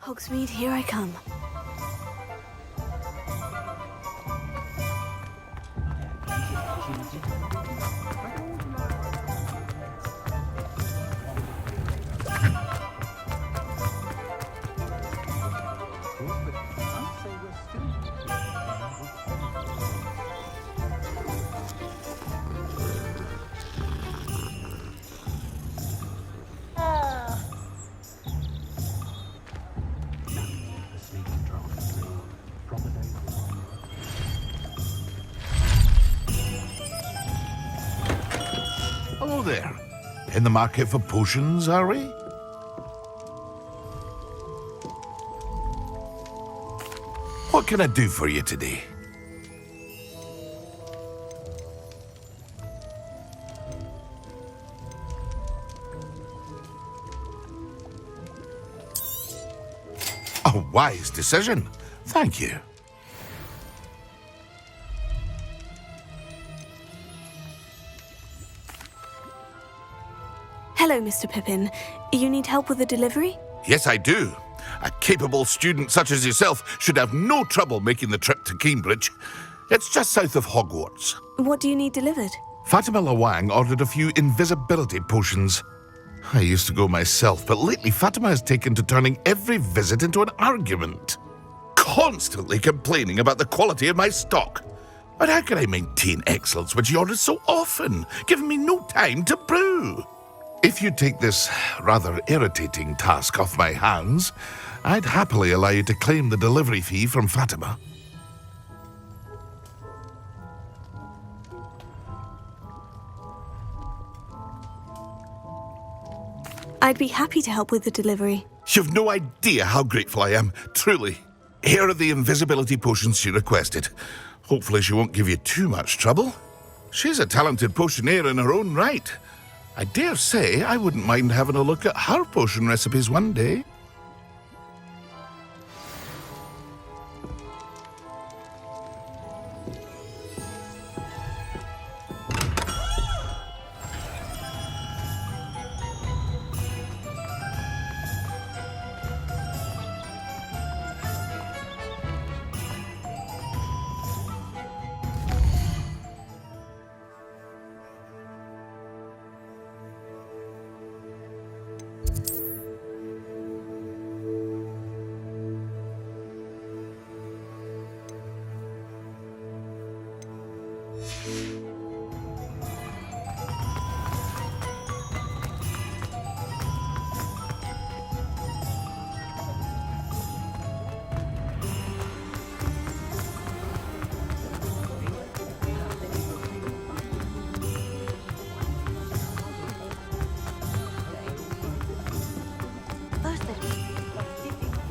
Hogsmeade, here I come. Hello there. In the market for potions, are we? What can I do for you today? A wise decision. Thank you. Hello, Mr. Pippin. You need help with a delivery? Yes, I do. A capable student such as yourself should have no trouble making the trip to Cambridge. It's just south of Hogwarts. What do you need delivered? Fatima Lawang ordered a few invisibility potions. I used to go myself, but lately Fatima has taken to turning every visit into an argument. Constantly complaining about the quality of my stock. But how can I maintain excellence when she orders so often, giving me no time to brew? If you take this rather irritating task off my hands, I'd happily allow you to claim the delivery fee from Fatima. I'd be happy to help with the delivery. You've no idea how grateful I am, truly. Here are the invisibility potions she requested. Hopefully she won't give you too much trouble. She's a talented potioneer in her own right. I dare say I wouldn't mind having a look at her potion recipes one day.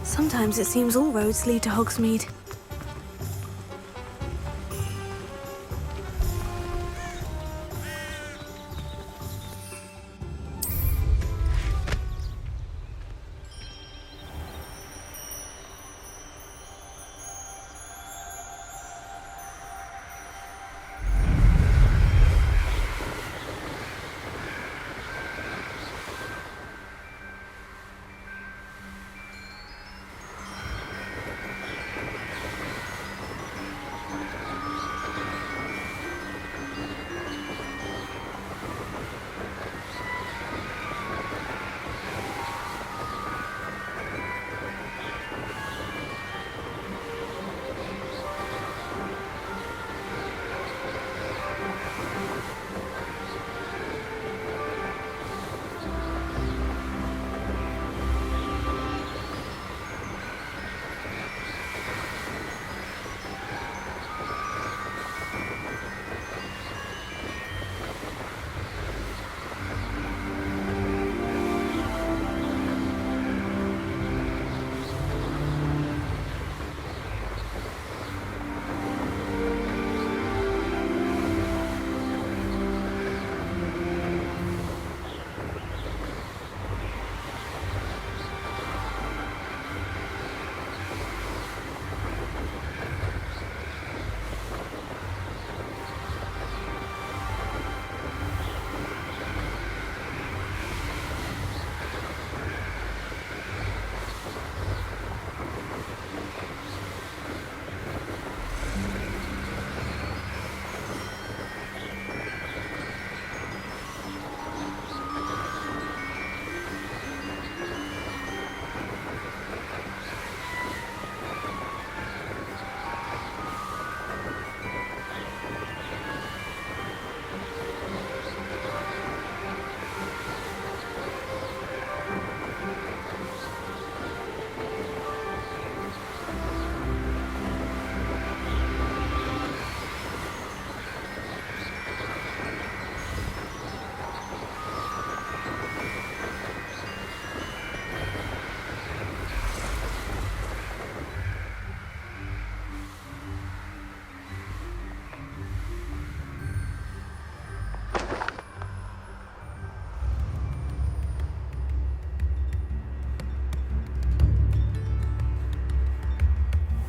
Sometimes it seems all roads lead to Hogsmeade.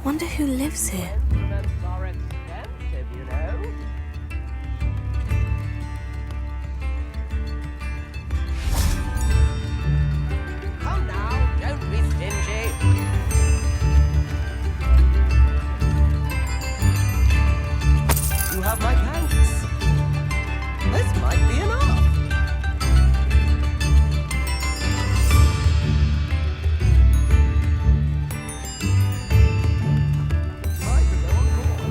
Wonder who lives here. Instruments are expensive, you know. Come now, don't be stingy. You have my thanks. This might be enough. Might as well go on.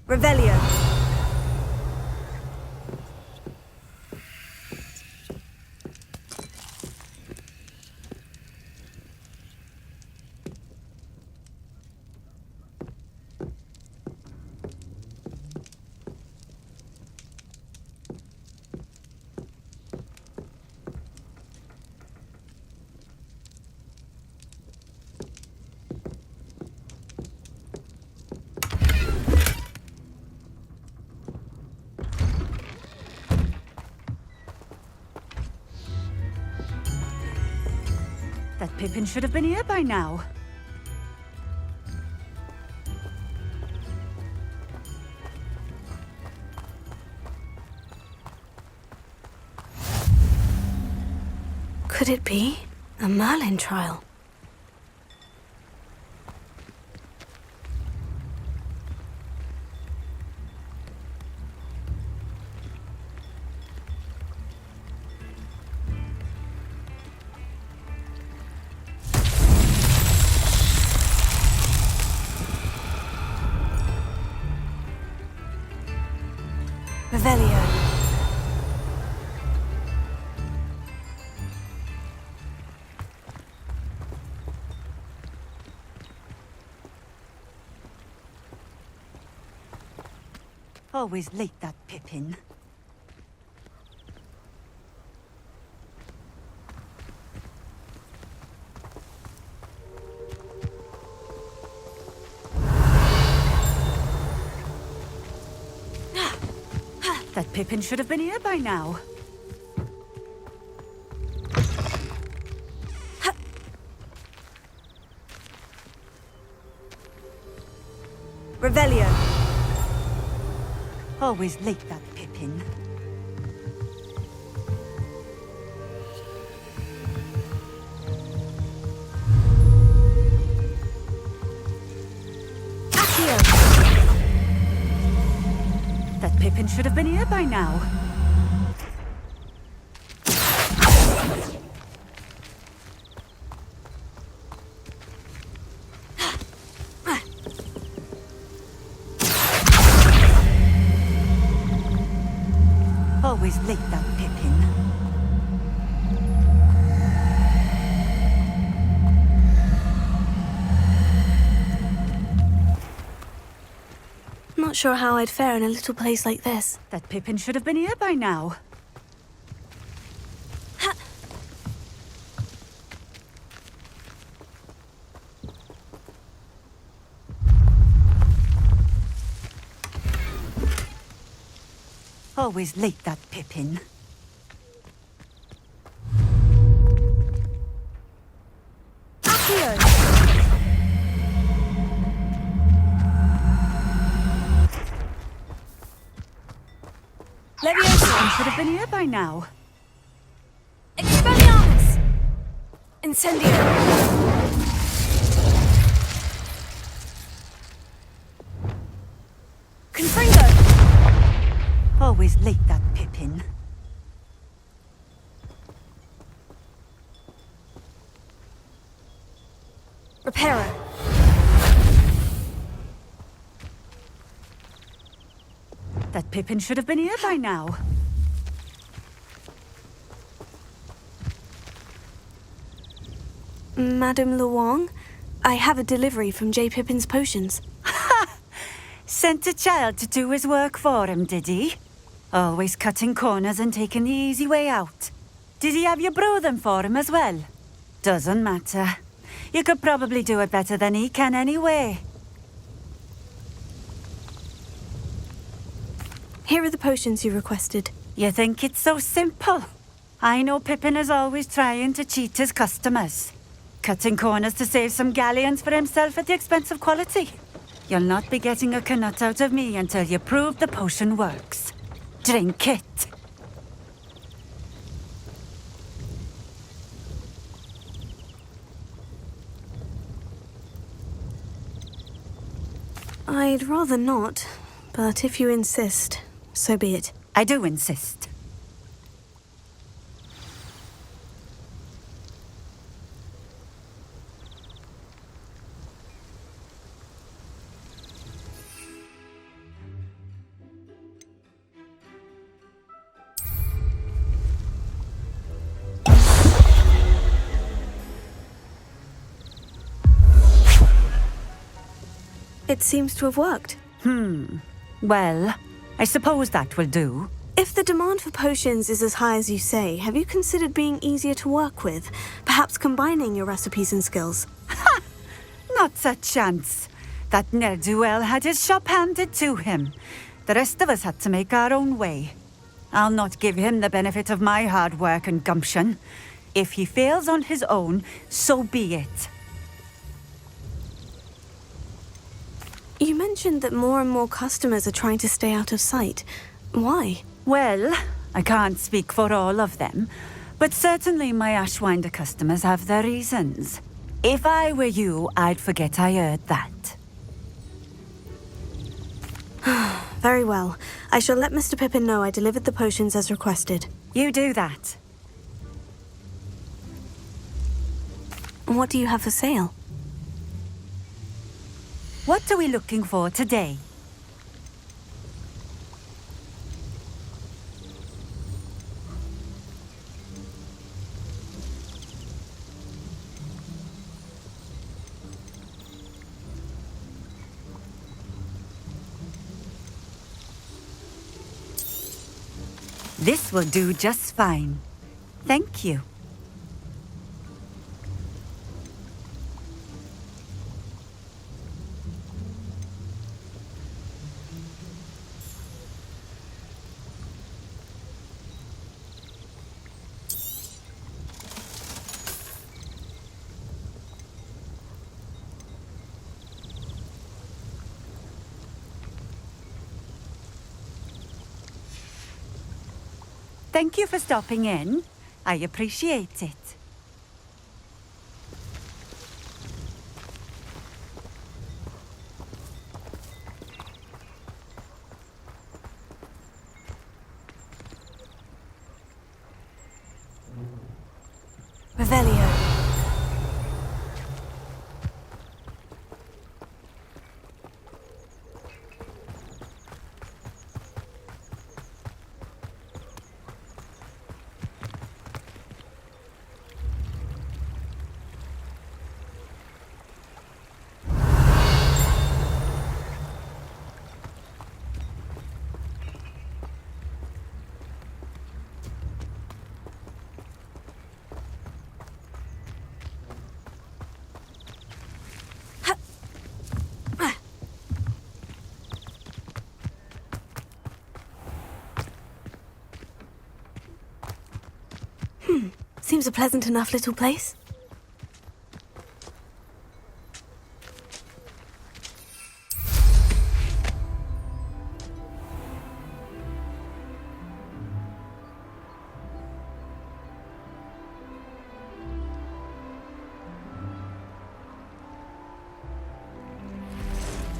Revelio. That Pippin should have been here by now. Could it be a Merlin trial? Revelio. Always late, that Pippin. That Pippin should have been here by now. Revelio. Always late, that Pippin. Accio. That Pippin should have been here by now. Always late, that Pippin. Not sure how I'd fare in a little place like this. That Pippin should have been here by now. Always late, that Pippin. Accio. Pippin Leviosa. should have been here by now. Expelliarmus. Incendio. Confringo. Always late, that Pippin. Reparo. That Pippin should have been here by now. Madame Luong, I have a delivery from J. Pippin's potions. Sent a child to do his work for him, did he? Always cutting corners and taking the easy way out. Did he have you brew them for him as well? Doesn't matter. You could probably do it better than he can anyway. Here are the potions you requested. You think it's so simple? I know Pippin is always trying to cheat his customers, cutting corners to save some galleons for himself at the expense of quality. You'll not be getting a canut out of me until you prove the potion works. Drink it. I'd rather not, but if you insist, so be it. I do insist. It seems to have worked. Well, I suppose that will do. If the demand for potions is as high as you say, have you considered being easier to work with? Perhaps combining your recipes and skills? Not a chance. That ne'er-do-well had his shop handed to him. The rest of us had to make our own way. I'll not give him the benefit of my hard work and gumption. If he fails on his own, so be it. You mentioned that more and more customers are trying to stay out of sight. Why? Well, I can't speak for all of them, but certainly my Ashwinder customers have their reasons. If I were you, I'd forget I heard that. Very well. I shall let Mr. Pippin know I delivered the potions as requested. You do that. What do you have for sale? What are we looking for today? This will do just fine. Thank you. Thank you for stopping in. I appreciate it. Revelio. Seems a pleasant enough little place.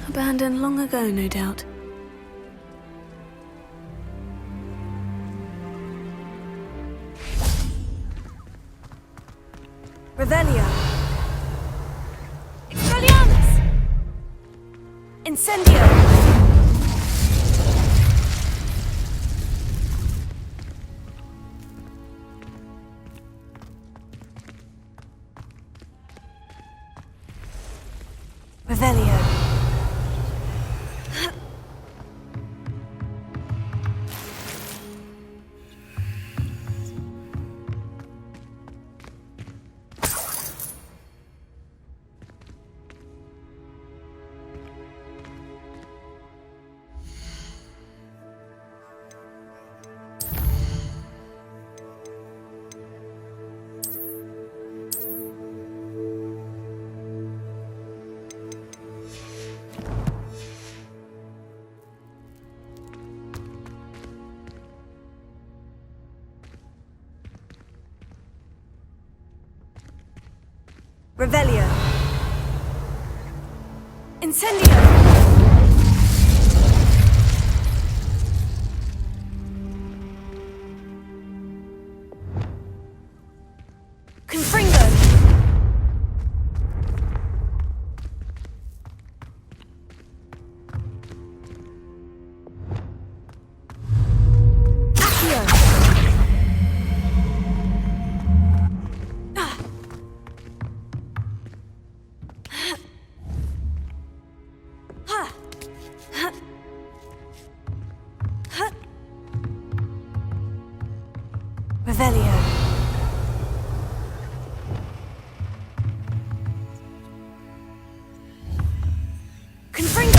Abandoned long ago, no doubt. Revelio. Expelliarmus! Incendio! Revelio. Revelio. Incendio. Confringo. Accio. Revelio. Confringo.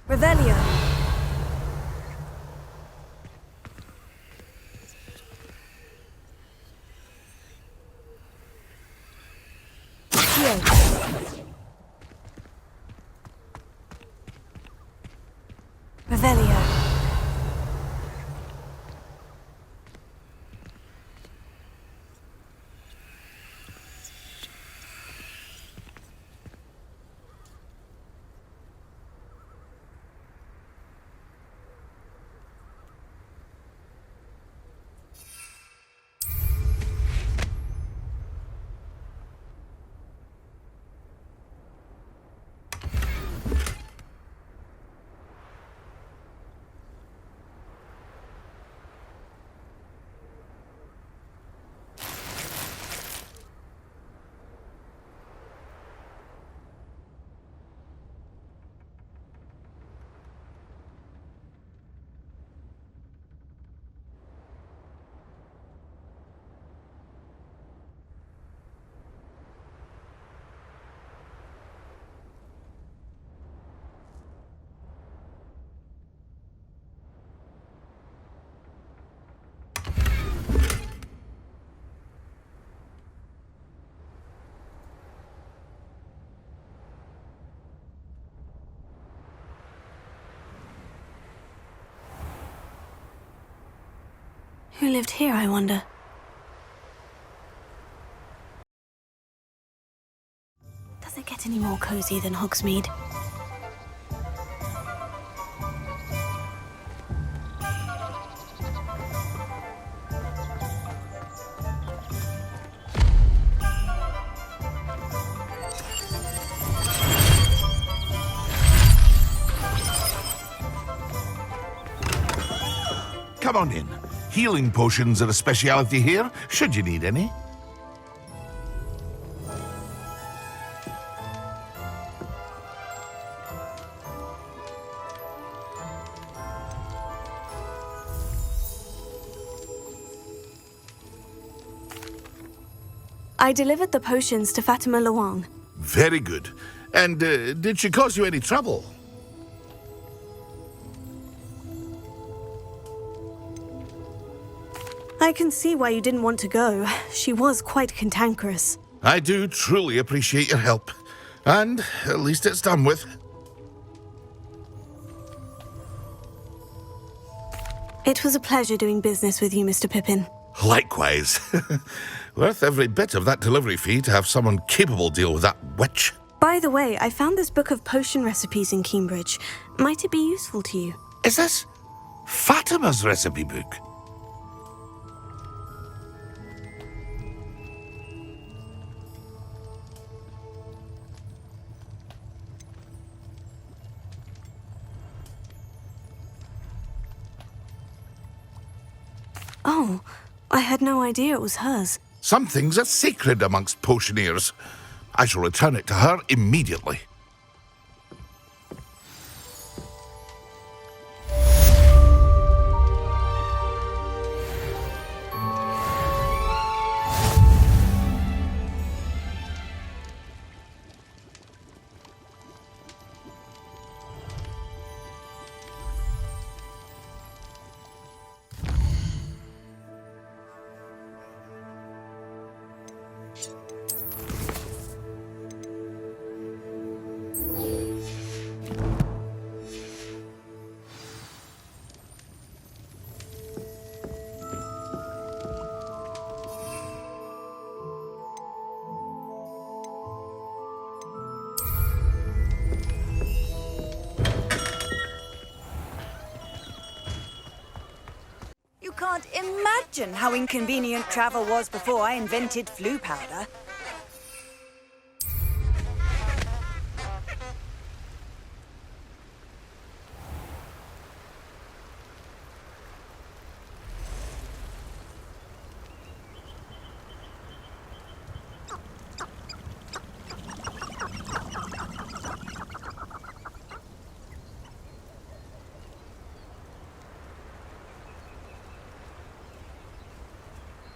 Revelio. Accio. Revelio. Who lived here, I wonder? Does it get any more cozy than Hogsmeade? Come on in. Healing potions are a speciality here, should you need any. I delivered the potions to Fatima Luang. Very good. And did she cause you any trouble? I can see why you didn't want to go. She was quite cantankerous. I do truly appreciate your help. And at least it's done with. It was a pleasure doing business with you, Mr. Pippin. Likewise. Worth every bit of that delivery fee to have someone capable deal with that witch. By the way, I found this book of potion recipes in Cambridge. Might it be useful to you? Is this Fatima's recipe book? Oh, I had no idea it was hers. Some things are sacred amongst potioneers. I shall return it to her immediately. You can't imagine how inconvenient travel was before I invented flu powder.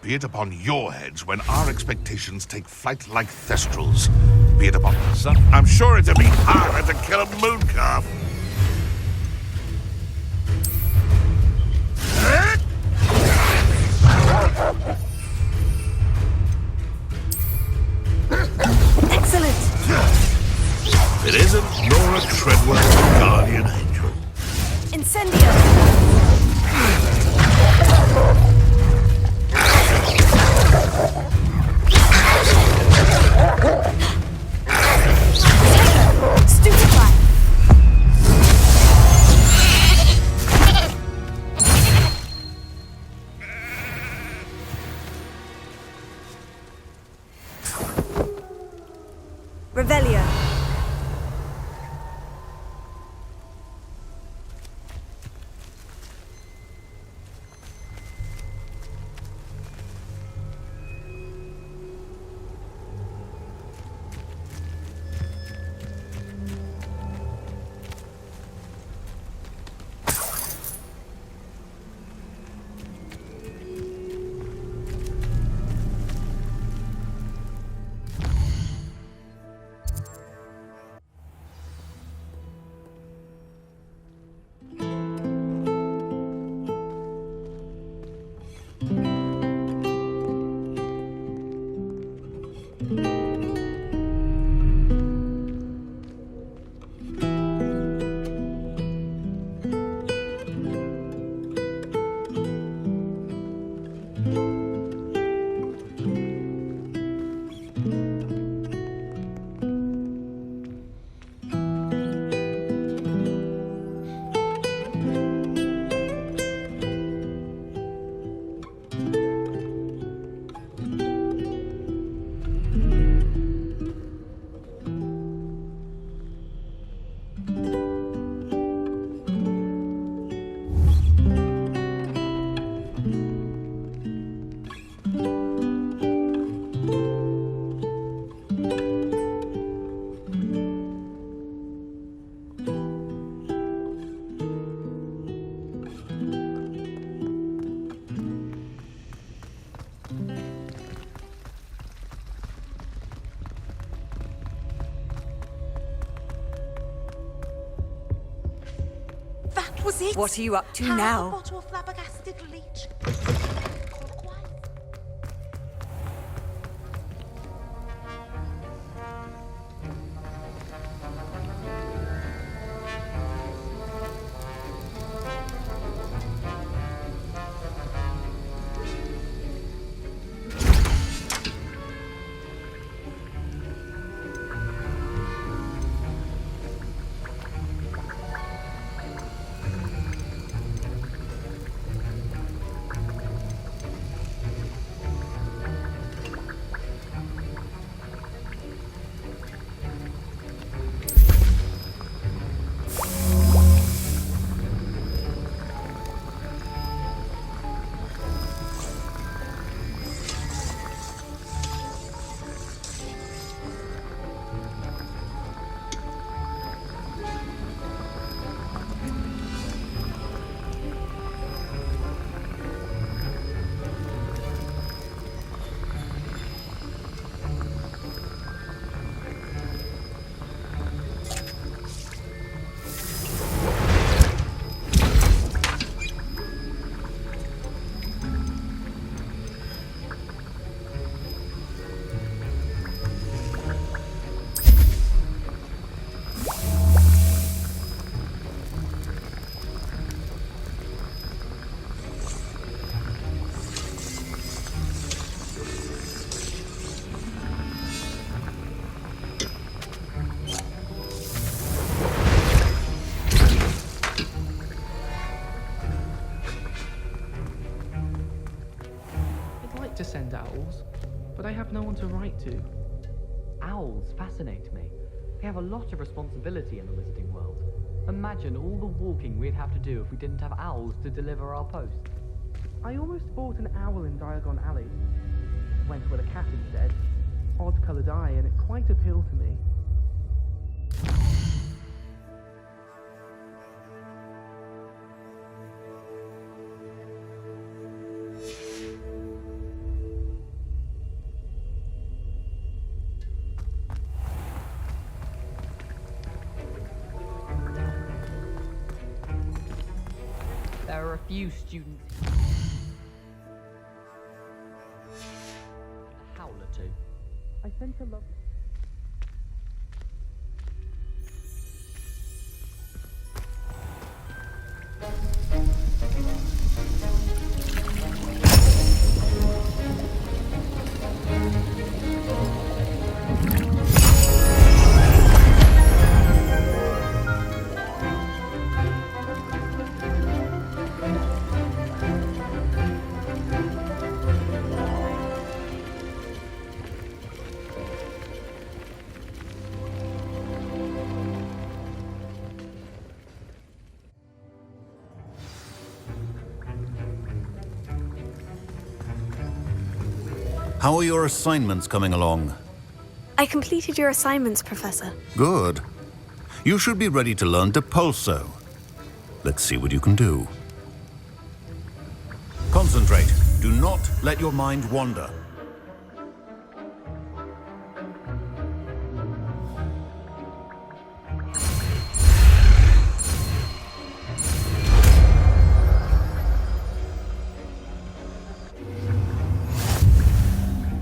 Be it upon your heads when our expectations take flight like thestrals. Be it upon the sun. I'm sure it'd be harder to kill a mooncalf. Excellent! It isn't Nora Treadwell's guardian angel. Incendio! Stupefy! Revelio. That was it? What are you up to Have now? a bottle of flabbergasted leech. send owls, but I have no one to write to. Owls fascinate me. They have a lot of responsibility in the wizarding world. Imagine all the walking we'd have to do if we didn't have owls to deliver our post. I almost bought an owl in Diagon Alley. Went with a cat instead. Odd-coloured eye, and it quite appealed to me. There are a few students. A howl or two. I sent a love... How are your assignments coming along? I completed your assignments, Professor. Good. You should be ready to learn Depulso. Let's see what you can do. Concentrate. Do not let your mind wander.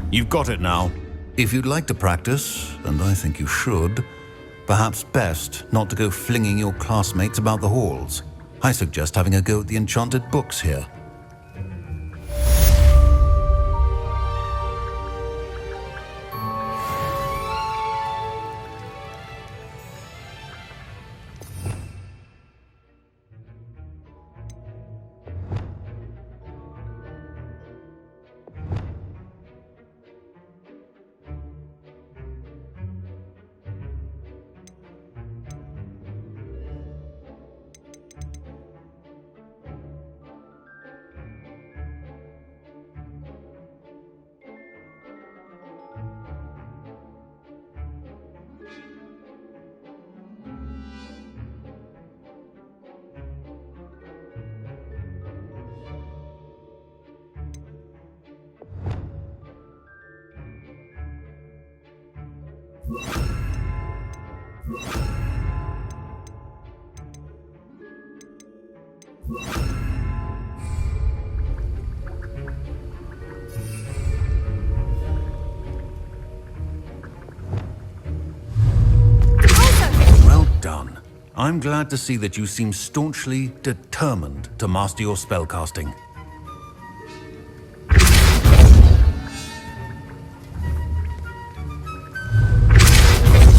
You've got it now. If you'd like to practice, and I think you should, perhaps best not to go flinging your classmates about the halls. I suggest having a go at the enchanted books here. Well done. I'm glad to see that you seem staunchly determined to master your spellcasting.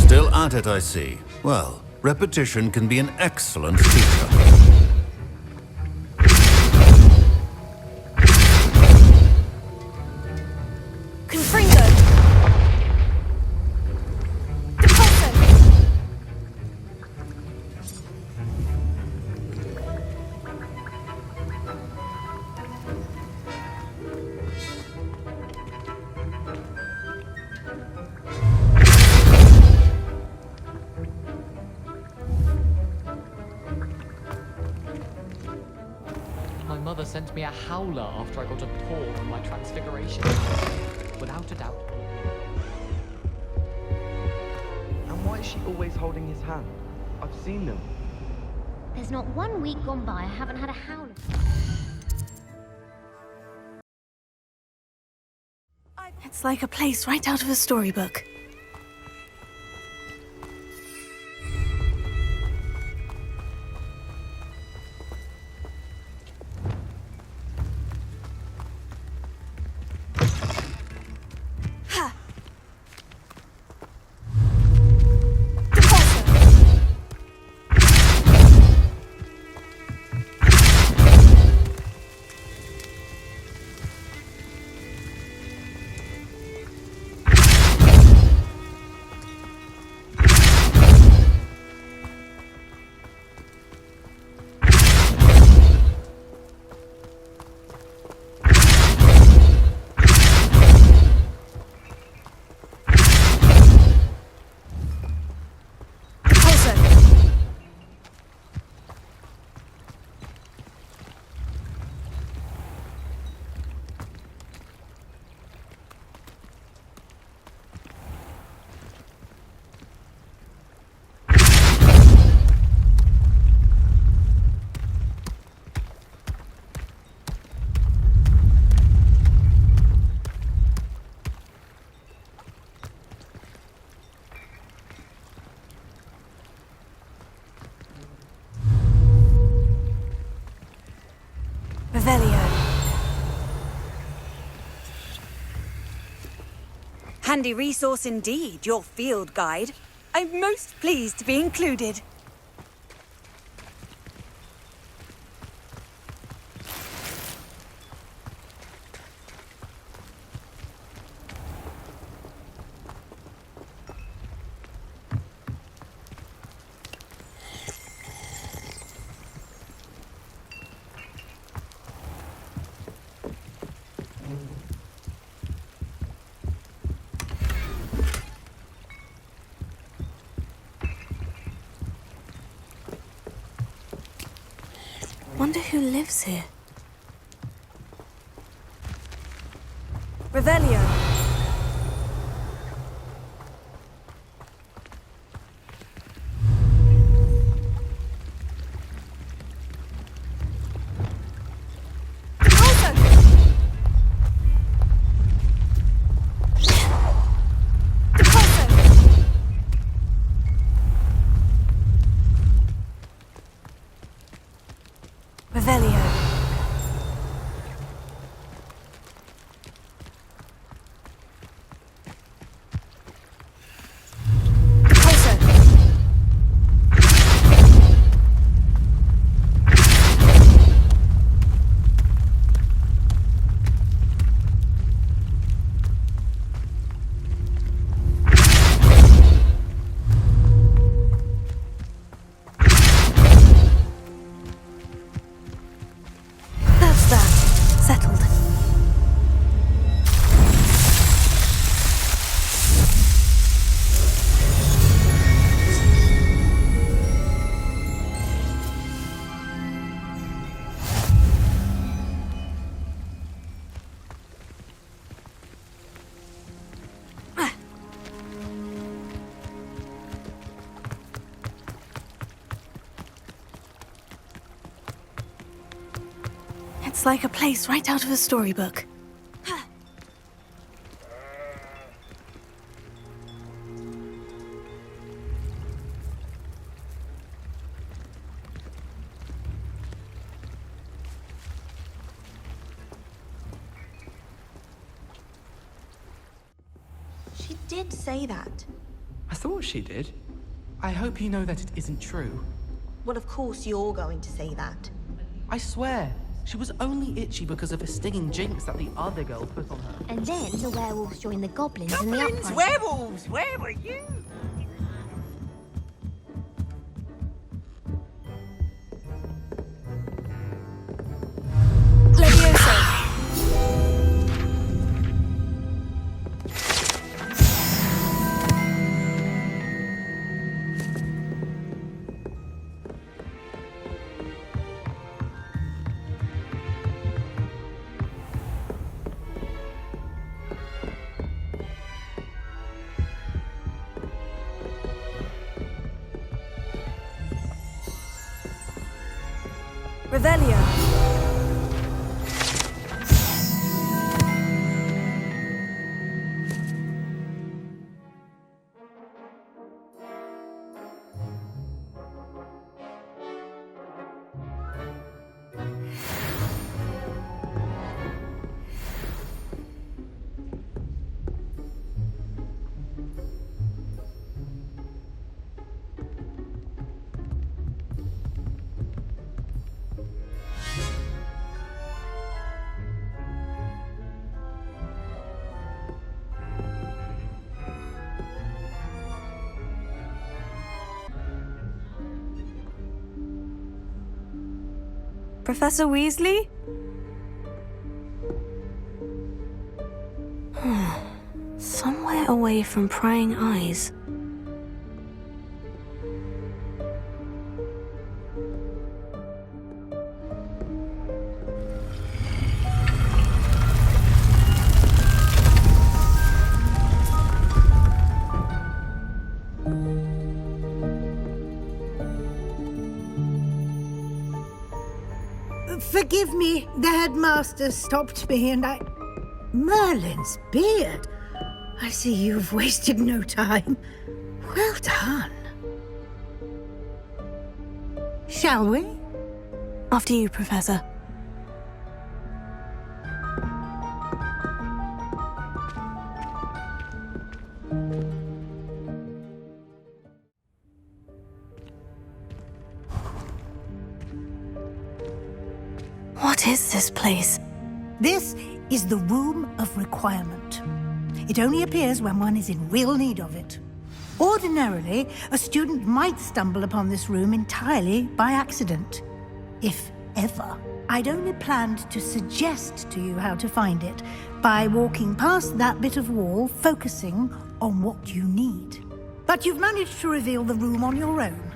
Still at it, I see. Well, repetition can be an excellent teacher. My mother sent me a howler after I got a paw on my transfiguration. Without a doubt. And why is she always holding his hand? I've seen them. There's not 1 week gone by I haven't had a howler. It's like a place right out of a storybook. Revelio. Handy resource indeed, your field guide. I'm most pleased to be included. Wonder who lives here. Revelio. Revelio. That's that. Settled. It's like a place right out of a storybook. She did say that. I thought she did. I hope you know that it isn't true. Well, of course you're going to say that. I swear, she was only itchy because of a stinging jinx that the other girl put on her. And then the werewolves joined the goblins in the Goblins, uprising. werewolves, where were you? Levioso. Revelio. Professor Weasley? Somewhere away from prying eyes. Forgive me, the headmaster stopped me and I... Merlin's beard. I see you've wasted no time. Well done. Shall we? After you, Professor. What is this place? This is the Room of Requirement. It only appears when one is in real need of it. Ordinarily, a student might stumble upon this room entirely by accident. If ever. I'd only planned to suggest to you how to find it by walking past that bit of wall, focusing on what you need. But you've managed to reveal the room on your own.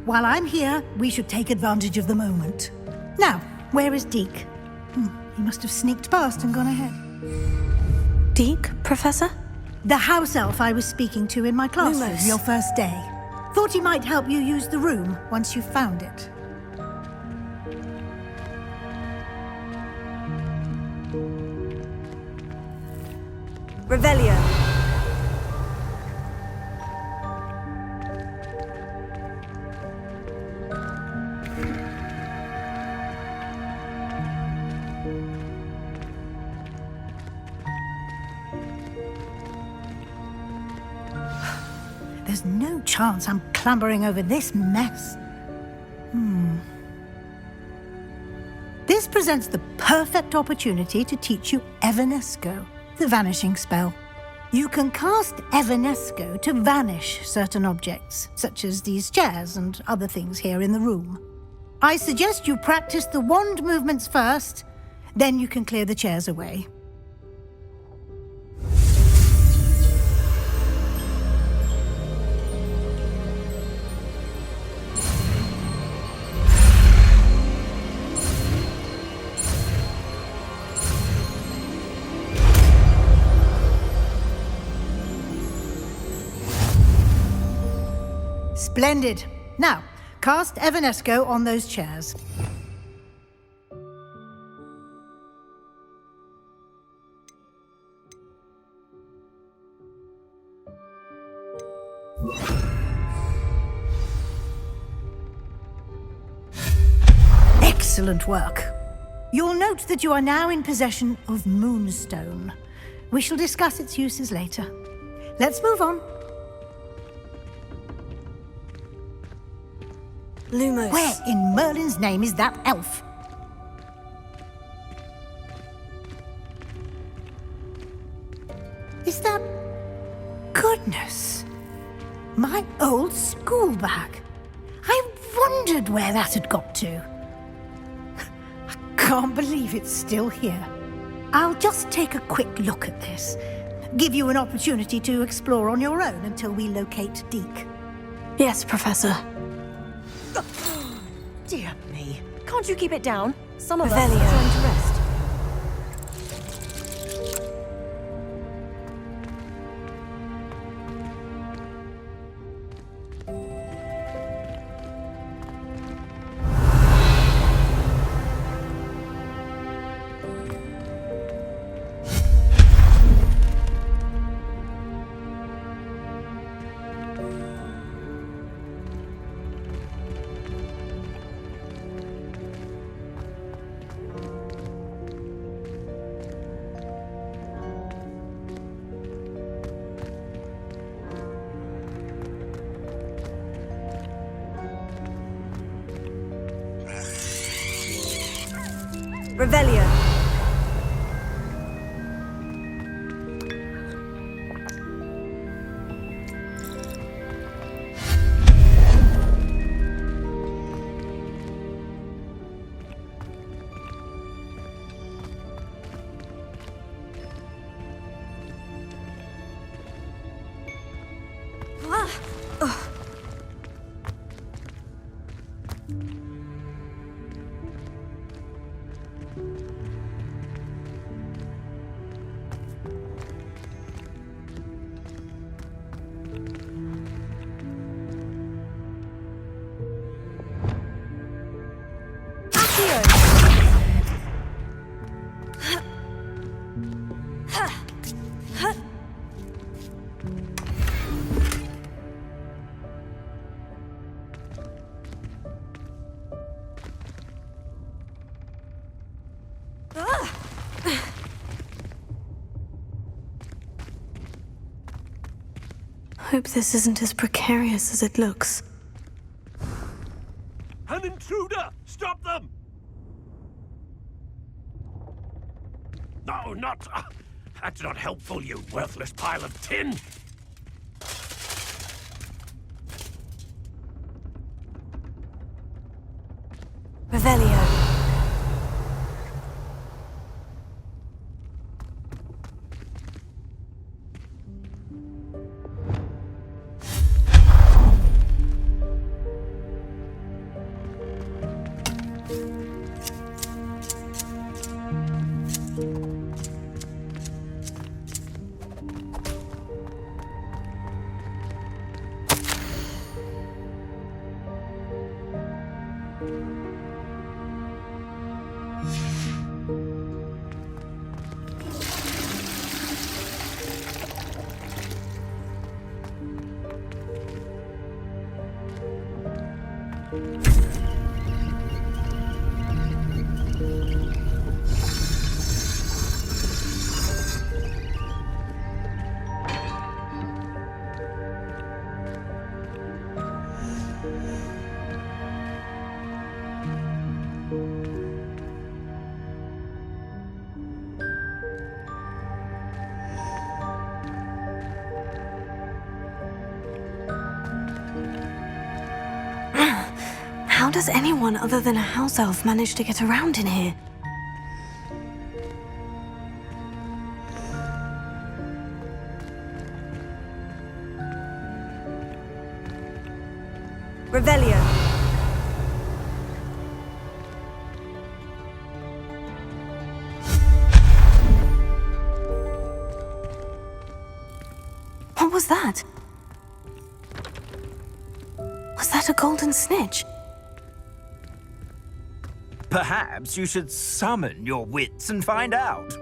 While I'm here, we should take advantage of the moment. Now, where is Deke? He must have sneaked past and gone ahead. Deke, Professor? The house elf I was speaking to in my classroom Lumos. your first day. Thought he might help you use the room once you found it. Revelio. There's no chance I'm clambering over this mess. This presents the perfect opportunity to teach you Evanesco, the vanishing spell. You can cast Evanesco to vanish certain objects, such as these chairs and other things here in the room. I suggest you practice the wand movements first, then you can clear the chairs away. Splendid. Now, cast Evanesco on those chairs. Excellent work. You'll note that you are now in possession of Moonstone. We shall discuss its uses later. Let's move on. Lumos. Where in Merlin's name is that elf? Is that... Goodness. My old school bag. I wondered where that had got to. I can't believe it's still here. I'll just take a quick look at this. Give you an opportunity to explore on your own until we locate Deke. Yes, Professor. Dear me. Can't you keep it down? Some of us Revelio. are trying to rest. Revelio. Hope this isn't as precarious as it looks. An intruder! Stop them! No, not... that's not helpful, you worthless pile of tin! Revelio. How does anyone other than a house elf manage to get around in here? Revelio. What was that? Was that a golden snitch? Perhaps you should summon your wits and find out.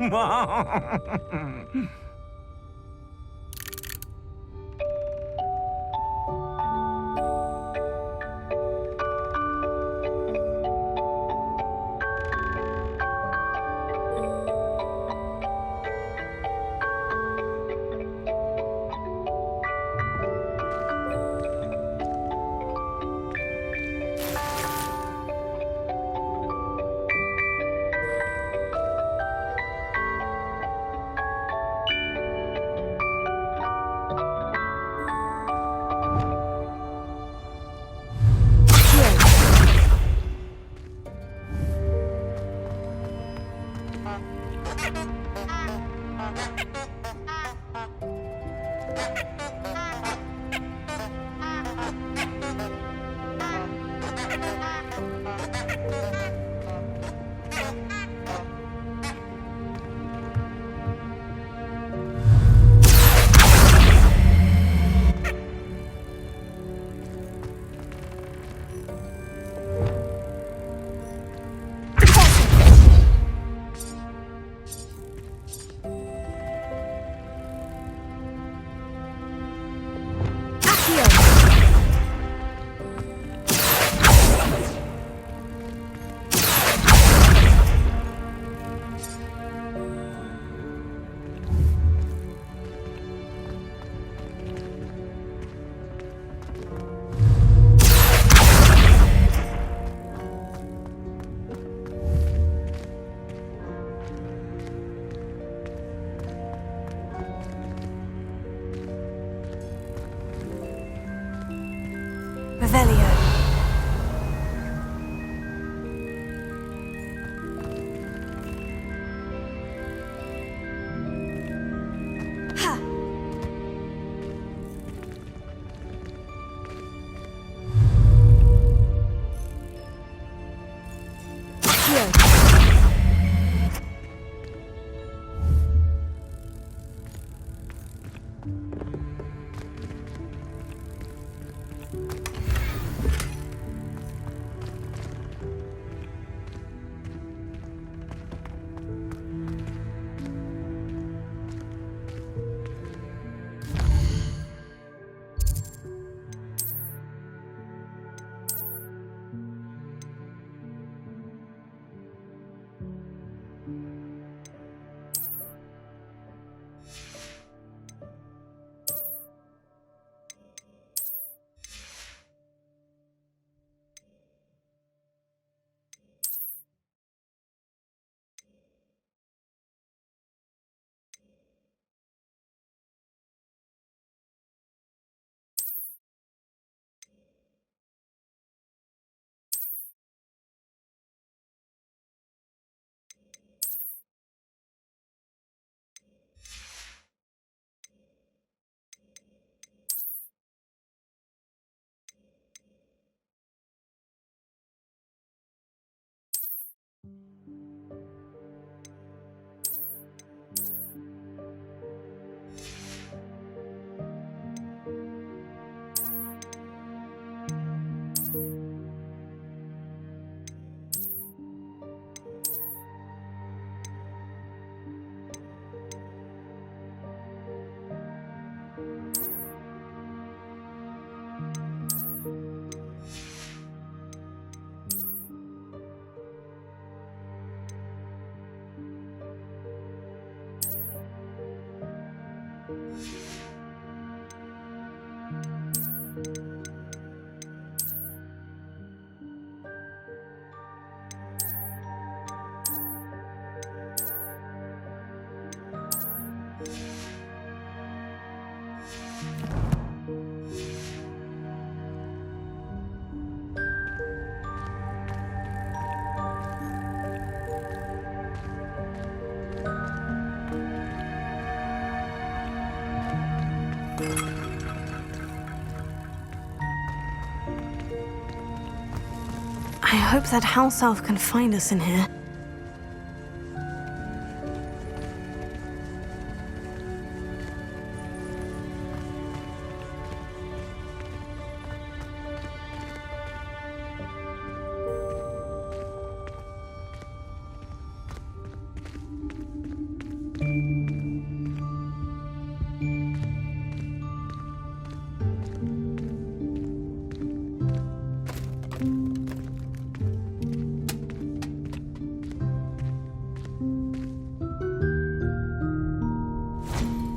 hope that house elf can find us in here.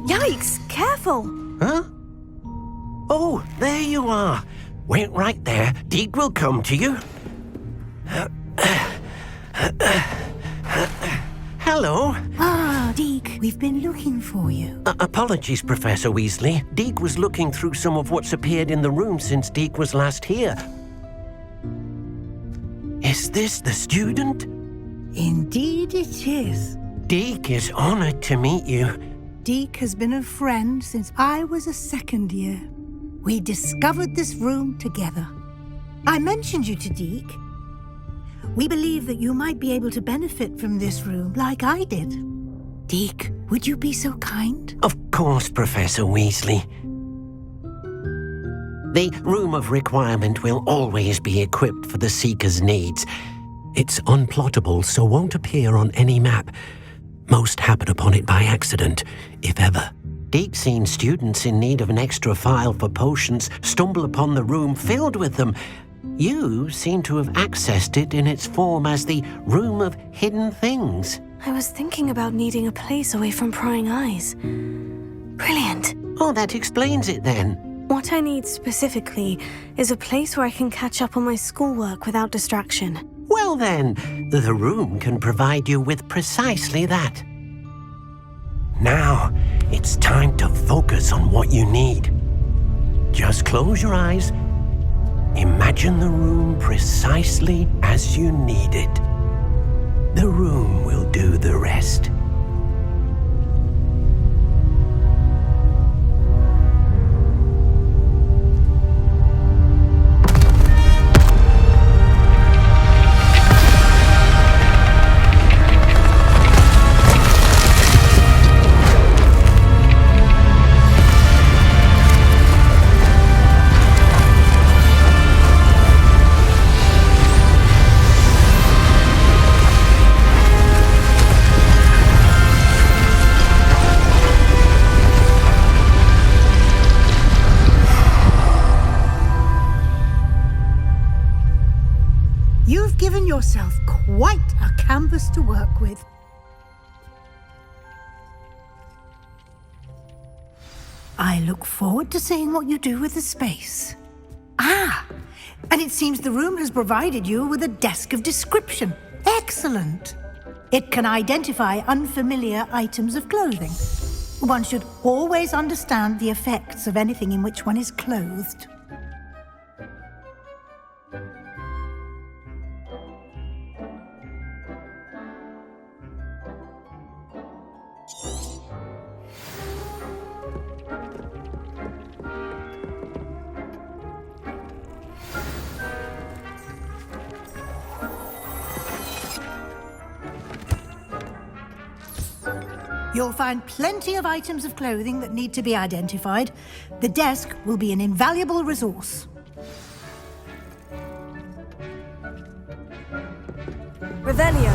Yikes! Careful! Huh? Oh, there you are. Wait right there. Deek will come to you. Hello. Ah, Deek, we've been looking for you. Apologies, Professor Weasley. Deek was looking through some of what's appeared in the room since Deek was last here. Is this the student? Indeed it is. Deek is honored to meet you. Deek has been a friend since I was a second year. We discovered this room together. I mentioned you to Deek. We believe that you might be able to benefit from this room like I did. Deek, would you be so kind? Of course, Professor Weasley. The Room of Requirement will always be equipped for the Seeker's needs. It's unplottable, so won't appear on any map. Most happen upon it by accident, if ever. Deek's seen students in need of an extra file for potions stumble upon the room filled with them. You seem to have accessed it in its form as the Room of Hidden Things. I was thinking about needing a place away from prying eyes. Brilliant. Oh, that explains it then. What I need specifically is a place where I can catch up on my schoolwork without distraction. Well then, the room can provide you with precisely that. Now, it's time to focus on what you need. Just close your eyes. Imagine the room precisely as you need it. The room will do the rest. You've given yourself quite a canvas to work with. I look forward to seeing what you do with the space. Ah, and it seems the room has provided you with a desk of description. Excellent. It can identify unfamiliar items of clothing. One should always understand the effects of anything in which one is clothed. You'll find plenty of items of clothing that need to be identified. The desk will be an invaluable resource. Revelio.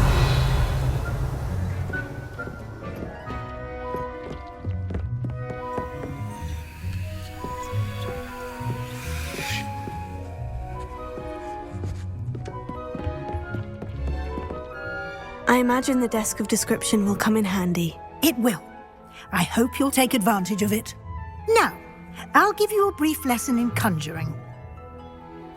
I imagine the desk of description will come in handy. It will. I hope you'll take advantage of it. Now, I'll give you a brief lesson in conjuring.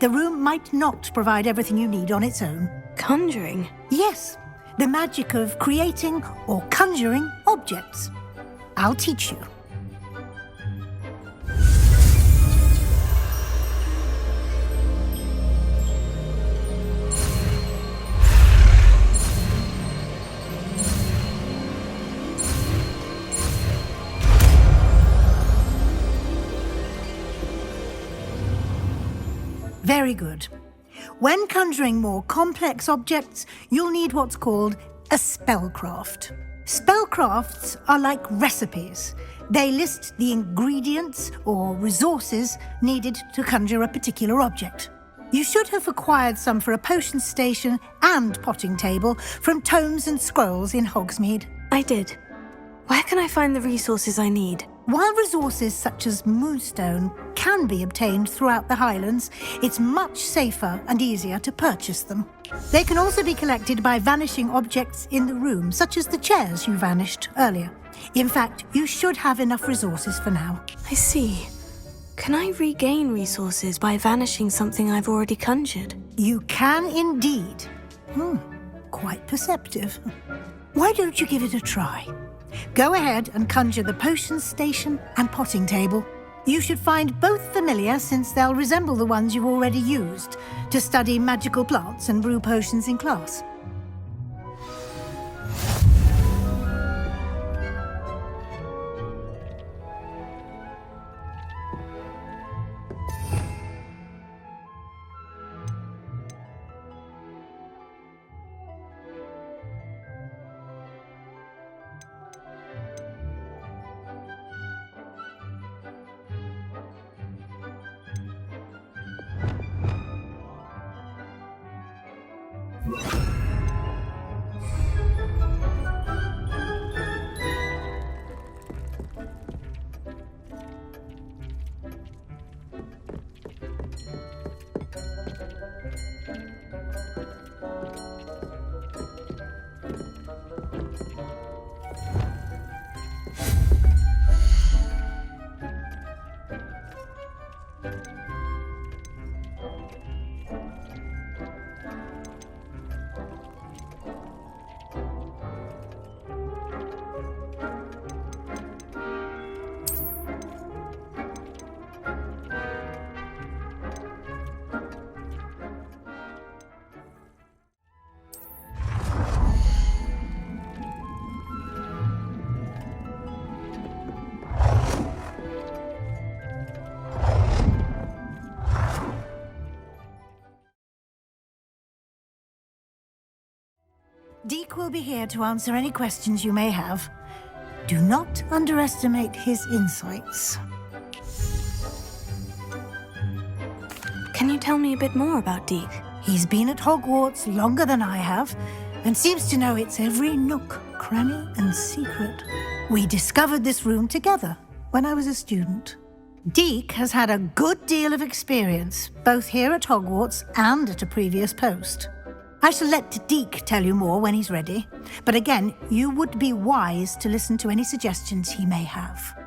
The room might not provide everything you need on its own. Conjuring? Yes, the magic of creating or conjuring objects. I'll teach you. Very good. When conjuring more complex objects, you'll need what's called a spellcraft. Spellcrafts are like recipes. They list the ingredients or resources needed to conjure a particular object. You should have acquired some for a potion station and potting table from tomes and scrolls in Hogsmeade. I did. Where can I find the resources I need? While resources such as moonstone can be obtained throughout the Highlands, it's much safer and easier to purchase them. They can also be collected by vanishing objects in the room, such as the chairs you vanished earlier. In fact, you should have enough resources for now. I see. Can I regain resources by vanishing something I've already conjured? You can indeed. Quite perceptive. Why don't you give it a try? Go ahead and conjure the potion station and potting table. You should find both familiar, since they'll resemble the ones you've already used to study magical plants and brew potions in class. Deke will be here to answer any questions you may have. Do not underestimate his insights. Can you tell me a bit more about Deke? He's been at Hogwarts longer than I have, and seems to know its every nook, cranny, and secret. We discovered this room together when I was a student. Deke has had a good deal of experience, both here at Hogwarts and at a previous post. I shall let Deke tell you more when he's ready, but again, you would be wise to listen to any suggestions he may have.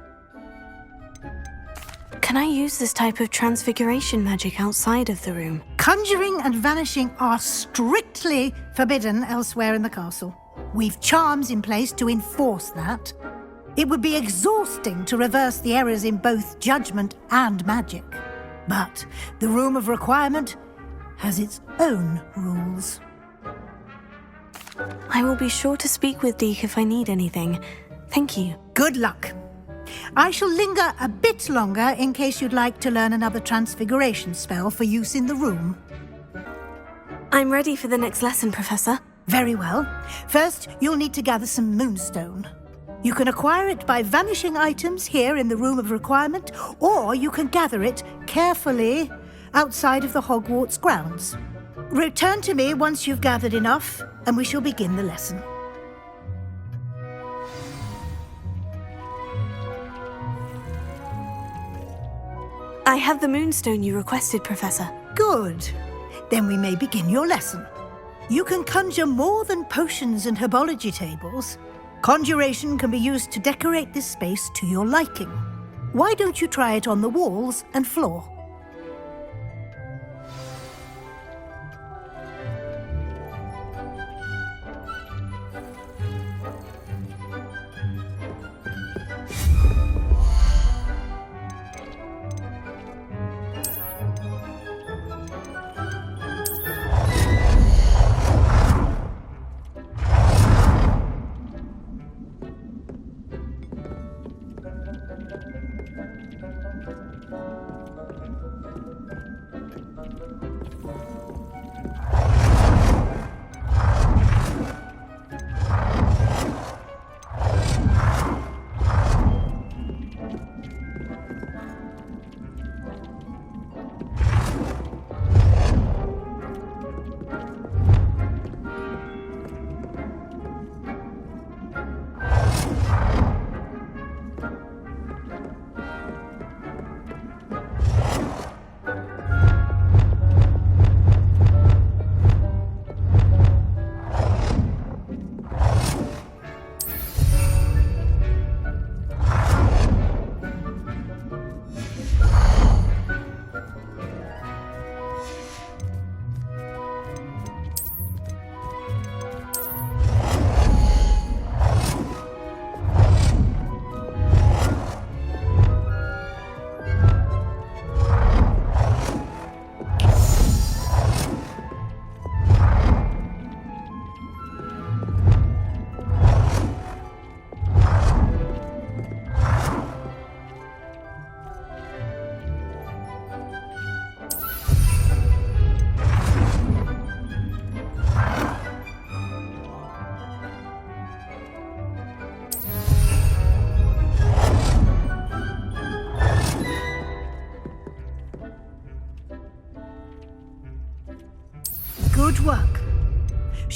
Can I use this type of transfiguration magic outside of the room? Conjuring and vanishing are strictly forbidden elsewhere in the castle. We've charms in place to enforce that. It would be exhausting to reverse the errors in both judgment and magic. But the Room of Requirement has its own rules. I will be sure to speak with Deke if I need anything. Thank you. Good luck. I shall linger a bit longer in case you'd like to learn another transfiguration spell for use in the room. I'm ready for the next lesson, Professor. Very well. First, you'll need to gather some moonstone. You can acquire it by vanishing items here in the Room of Requirement, or you can gather it carefully outside of the Hogwarts grounds. Return to me once you've gathered enough, and we shall begin the lesson. I have the moonstone you requested, Professor. Good. Then we may begin your lesson. You can conjure more than potions and herbology tables. Conjuration can be used to decorate this space to your liking. Why don't you try it on the walls and floor?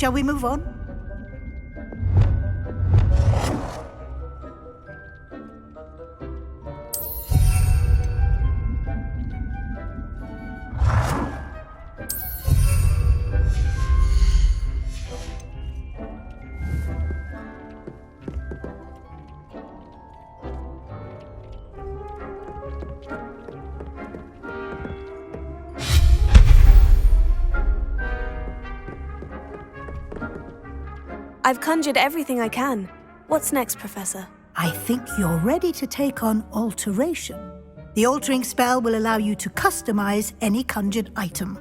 Shall we move on? I've conjured everything I can. What's next, Professor? I think you're ready to take on alteration. The altering spell will allow you to customize any conjured item.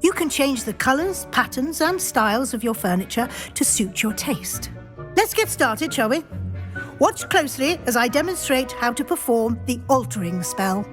You can change the colors, patterns, and styles of your furniture to suit your taste. Let's get started, shall we? Watch closely as I demonstrate how to perform the altering spell.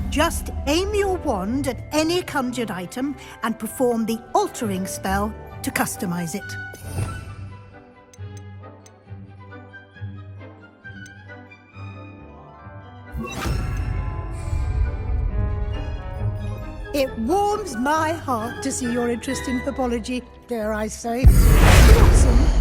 Just aim your wand at any conjured item and perform the altering spell to customize it. It warms my heart to see your interest in herbology, dare I say. Awesome.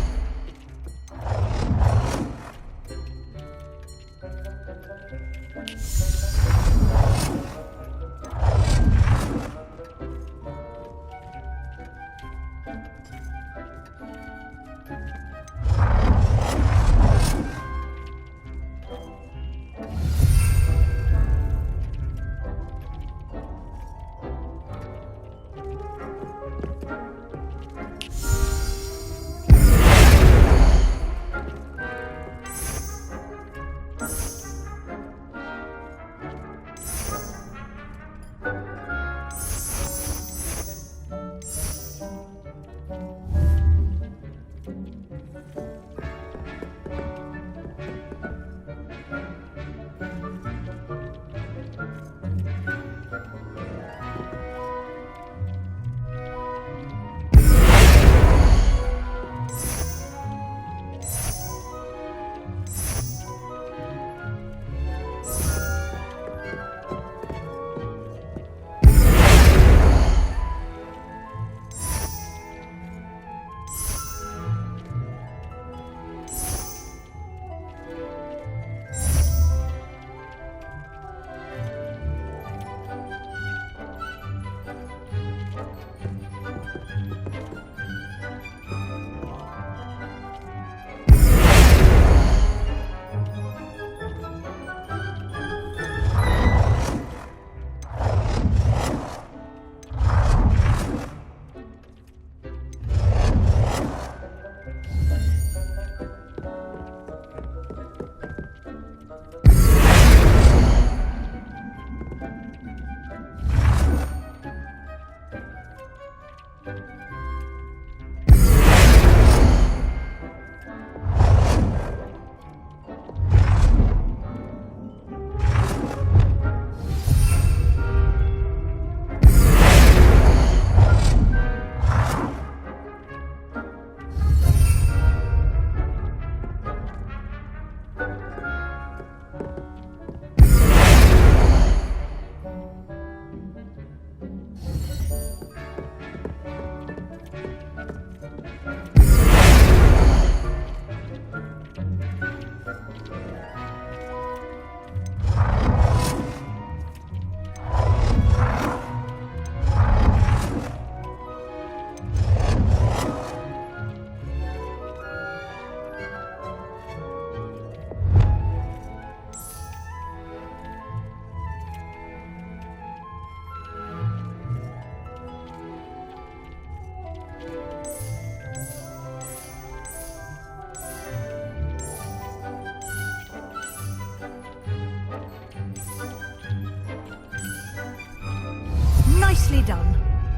Nicely done.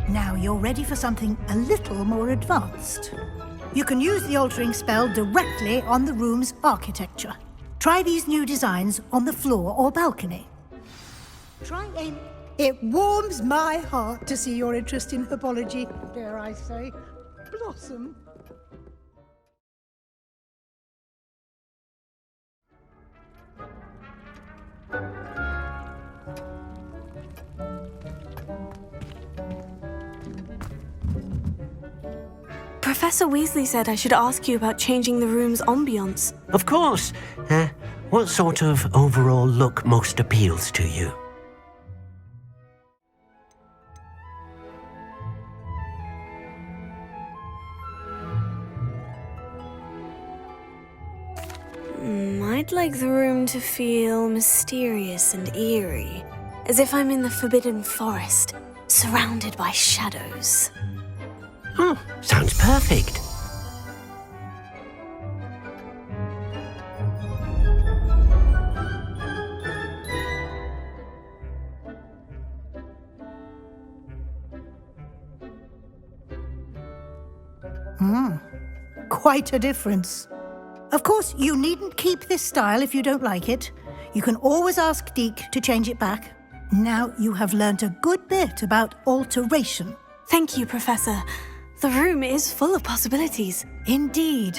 Now you're ready for something a little more advanced. You can use the altering spell directly on the room's architecture. Try these new designs on the floor or balcony. Try aim It warms my heart to see your interest in herbology, dare I say, blossom. Professor Weasley said I should ask you about changing the room's ambiance. Of course. What sort of overall look most appeals to you? I'd like the room to feel mysterious and eerie, as if I'm in the Forbidden Forest, surrounded by shadows. Sounds perfect. Quite a difference. Of course, you needn't keep this style if you don't like it. You can always ask Deke to change it back. Now you have learnt a good bit about alteration. Thank you, Professor. The room is full of possibilities. Indeed.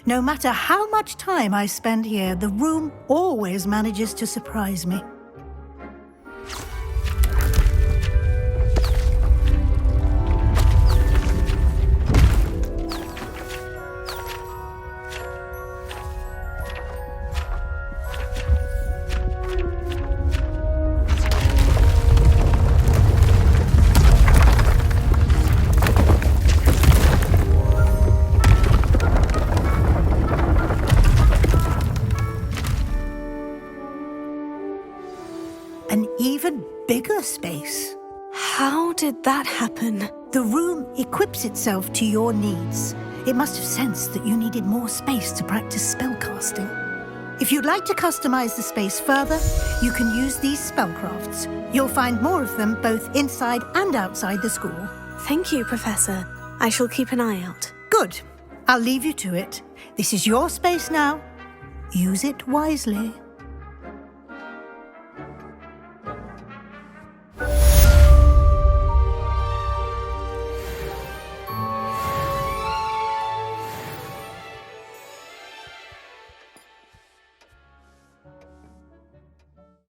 No matter how much time I spend here, the room always manages to surprise me. An even bigger space. How did that happen? The room equips itself to your needs. It must have sensed that you needed more space to practice spellcasting. If you'd like to customize the space further, you can use these spellcrafts. You'll find more of them both inside and outside the school. Thank you, Professor. I shall keep an eye out. Good. I'll leave you to it. This is your space now. Use it wisely.